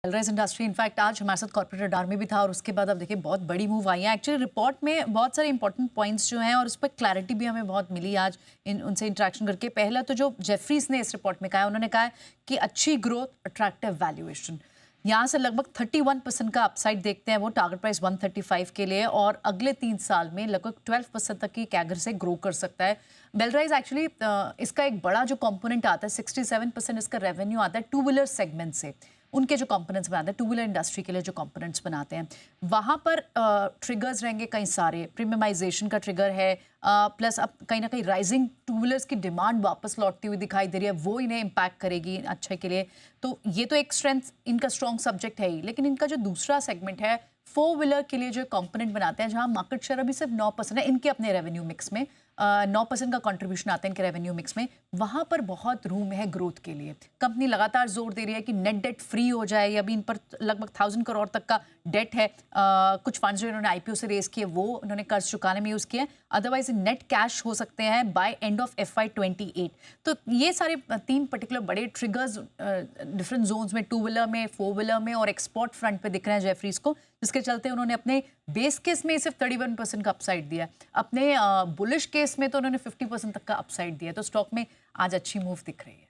Railways industry in fact आज हमारे साथ कॉर्पोरेट रडार में भी था और उसके बाद अब देखिए बहुत बड़ी मूव आई है। एक्चुअली रिपोर्ट में बहुत सारे इंपॉर्टेंट पॉइंट्स जो हैं और उस पर क्लैरिटी भी हमें बहुत मिली आज उनसे इंटरेक्शन करके। पहला तो जो जेफरीज ने इस रिपोर्ट में कहा है, उन्होंने कहा है कि अच्छी ग्रोथ, अट्रैक्टिव वैल्यूएशन, यहाँ से लगभग 31% का अपसाइड देखते हैं वो टारगेट प्राइस 135 के लिए, और अगले 3 साल में लगभग 12% तक की कैगर से ग्रो कर सकता है। बेलराइज एक्चुअली इसका एक बड़ा जो कंपोनेंट आता है, 67% इसका रेवेन्यू आता है टू व्हीलर सेगमेंट से। उनके जो कंपोनेंट्स बनाते हैं, टू व्हीलर इंडस्ट्री के लिए जो कंपोनेंट्स बनाते हैं, वहाँ पर ट्रिगर्स रहेंगे कई सारे। प्रीमियमाइजेशन का ट्रिगर है, प्लस अब कहीं ना कहीं राइजिंग टू व्हीलर्स की डिमांड वापस लौटती हुई दिखाई दे रही है, वो इन्हें इम्पैक्ट करेगी अच्छे के लिए। तो ये तो एक स्ट्रेंथ, इनका स्ट्रॉन्ग सब्जेक्ट है ही। लेकिन इनका जो दूसरा सेगमेंट है, फोर व्हीलर के लिए जो कंपोनेंट बनाते हैं, जहाँ मार्केट शेयर अभी सिर्फ 9% है इनके अपने रेवेन्यू मिक्स में, 9% का कंट्रीब्यूशन आता है इनके रेवेन्यू मिक्स में, वहाँ पर बहुत रूम है ग्रोथ के लिए। कंपनी लगातार जोर दे रही है कि नेट डेट फ्री हो जाए। अभी इन पर लगभग 1000 करोड़ तक का डेट है। कुछ फंड्स जो इन्होंने आईपीओ से रेज किए वो उन्होंने कर्ज चुकाने में यूज़ किए, अदरवाइज नेट कैश हो सकते हैं बाय एंड ऑफ FY28। तो ये सारे 3 पर्टिकुलर बड़े ट्रिगर्स डिफरेंट जोन्स में, टू व्हीलर में, फोर व्हीलर में और एक्सपोर्ट फ्रंट पे दिख रहे हैं जेफरीज को, जिसके चलते उन्होंने अपने बेस केस में सिर्फ 31% का अपसाइड दिया है। अपने बुलिश केस में तो उन्होंने 50% तक का अपसाइड दिया है। तो स्टॉक में आज अच्छी मूव दिख रही है।